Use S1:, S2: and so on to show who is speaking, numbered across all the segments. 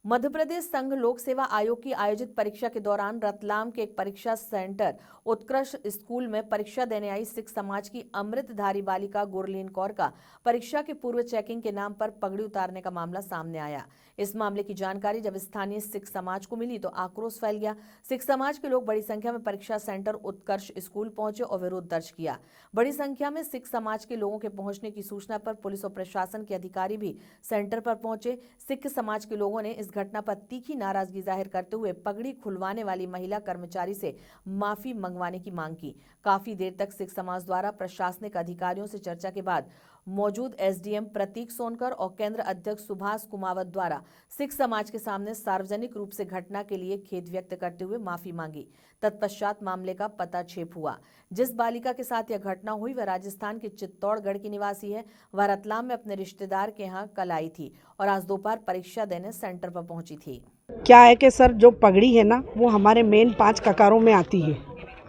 S1: मध्य प्रदेश संघ लोक सेवा आयोग की आयोजित परीक्षा के दौरान रतलाम के एक परीक्षा सेंटर उत्कृष्ट स्कूल में परीक्षा देने आई सिख समाज की अमृतधारी बालिका गुरलीन कौर का परीक्षा के पूर्व चेकिंग के नाम पर पगड़ी उतारने का मामला सामने आया। इस मामले की जानकारी जब स्थानीय सिख समाज को मिली तो आक्रोश फैल गया। सिख समाज के लोग बड़ी संख्या में परीक्षा सेंटर उत्कर्ष स्कूल पहुंचे और विरोध दर्ज किया। बड़ी संख्या में सिख समाज के लोगों के पहुंचने की सूचना पर पुलिस और प्रशासन के अधिकारी भी सेंटर पर पहुंचे। सिख समाज के लोगों ने इस घटना पर तीखी नाराजगी जाहिर करते हुए पगड़ी खुलवाने वाली महिला कर्मचारी से माफी मंगवाने की मांग की। काफी देर तक सिख समाज द्वारा प्रशासनिक अधिकारियों से चर्चा के बाद मौजूद एसडीएम प्रतीक सोनकर और केंद्र अध्यक्ष सुभाष कुमावत द्वारा सिख समाज के सामने सार्वजनिक रूप से घटना के लिए खेद व्यक्त करते हुए माफी मांगी। तत्पश्चात मामले का पताक्षेप हुआ। जिस बालिका के साथ यह घटना हुई वह राजस्थान के चित्तौड़गढ़ की निवासी है। वह रतलाम में अपने रिश्तेदार के यहाँ कल आई थी और आज दोपहर परीक्षा देने सेंटर पर पहुंची थी।
S2: क्या है कि सर जो पगड़ी है ना वो हमारे मेन 5 ककारों में आती है।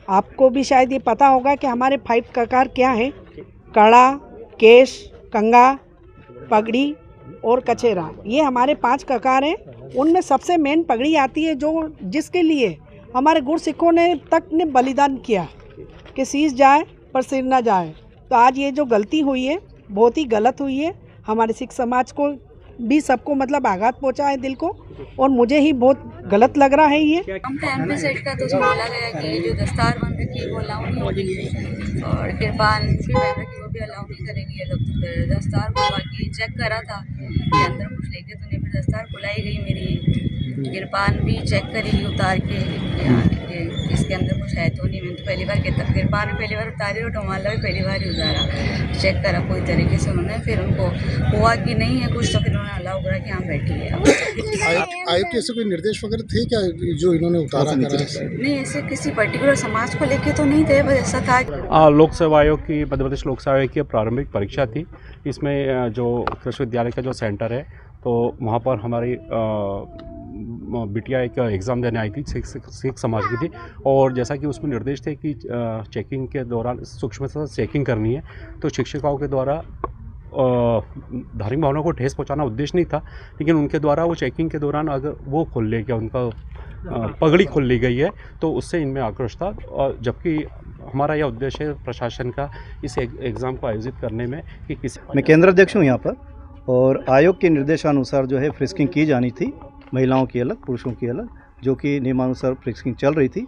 S2: आपको भी शायद ये पता होगा कि हमारे 5 ककार क्या है: कड़ा, केश, कंगा, पगड़ी और कचेरा। ये हमारे 5 ककार हैं। उनमें सबसे मेन पगड़ी आती है जो जिसके लिए हमारे गुरसिखों ने बलिदान किया कि शीश जाए पर सिर ना जाए। तो आज ये जो गलती हुई है बहुत ही गलत हुई है। हमारे सिख समाज को भी सबको मतलब आघात पहुंचा है दिल को, और मुझे ही बहुत गलत लग रहा है ये।
S3: हम एमपी सेट का तो बोला गया कि जो दस्तार बन रखी है वो अलाउ नहीं होगी और कृपान भी बन रखी वो भी अलाउ नहीं करेंगे ये लोग। तो फिर दस्तार को बाकी चेक करा था कि अंदर कुछ लेके तो नहीं, फिर दस्तार खुलाई गई मेरी। कृपान भी चेक करी उतार के इसके अंदर कुछ है तो नहीं। मैंने तो पहली बार कृपान भी पहली बार उतारी और डोमाला भी पहली बार ही उतारा। चेक करा पूरी तरीके से उन्होंने, फिर उनको हुआ कि नहीं है कुछ तो फिर उन्होंने अलाउ करा कि हाँ बैठी है।
S4: आयोग के ऐसे कोई निर्देश वगैरह थे क्या जो इन्होंने उतारा?
S3: नहीं, ऐसे किसी पर्टिकुलर समाज को लेके तो नहीं थे, बस ऐसा था।
S5: लोक सेवा आयोग की मध्य प्रदेश लोक सेवा आयोग की प्रारंभिक परीक्षा थी। इसमें जो कृषि विद्यालय का जो सेंटर है तो वहाँ पर हमारी बिटिया एक एग्ज़ाम देने आई थी, सिख समाज की थी। और जैसा कि उसमें निर्देश थे कि चेकिंग के दौरान सूक्ष्मता से चेकिंग करनी है, तो शिक्षिकाओं के द्वारा धार्मिक भावनाओं को ठेस पहुंचाना उद्देश्य नहीं था, लेकिन उनके द्वारा वो चेकिंग के दौरान अगर वो खोल ले गया, उनका पगड़ी खोल ली गई है, तो उससे इनमें आक्रोश था। और जबकि हमारा यह उद्देश्य है प्रशासन का इस एग्ज़ाम को आयोजित करने में कि किसी
S6: मैं केंद्र अध्यक्ष हूँ यहाँ पर, और आयोग के निर्देशानुसार जो है फ्रिस्किंग की जानी थी, महिलाओं की अलग पुरुषों की अलग, जो कि नियमानुसार फ्रिस्किंग चल रही थी।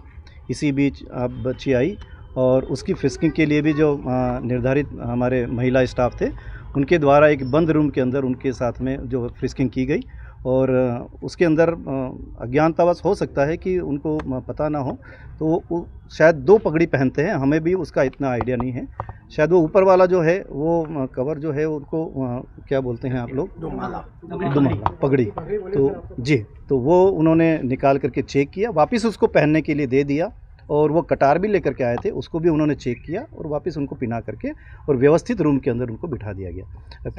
S6: इसी बीच आप बच्ची आई और उसकी फ्रिस्किंग के लिए भी जो निर्धारित हमारे महिला स्टाफ थे उनके द्वारा एक बंद रूम के अंदर उनके साथ में जो फ्रिस्किंग की गई। और उसके अंदर अज्ञानतावश हो सकता है कि उनको पता ना हो, तो वो शायद 2 पगड़ी पहनते हैं, हमें भी उसका इतना आइडिया नहीं है। शायद वो ऊपर वाला जो है वो कवर जो है उनको क्या बोलते हैं आप लोग? दुमाला पगड़ी। तो जी, तो वो उन्होंने निकाल करके चेक किया, वापस उसको पहनने के लिए दे दिया। और वो कटार भी लेकर के आए थे, उसको भी उन्होंने चेक किया और वापस उनको पिना करके और व्यवस्थित रूम के अंदर उनको बिठा दिया गया।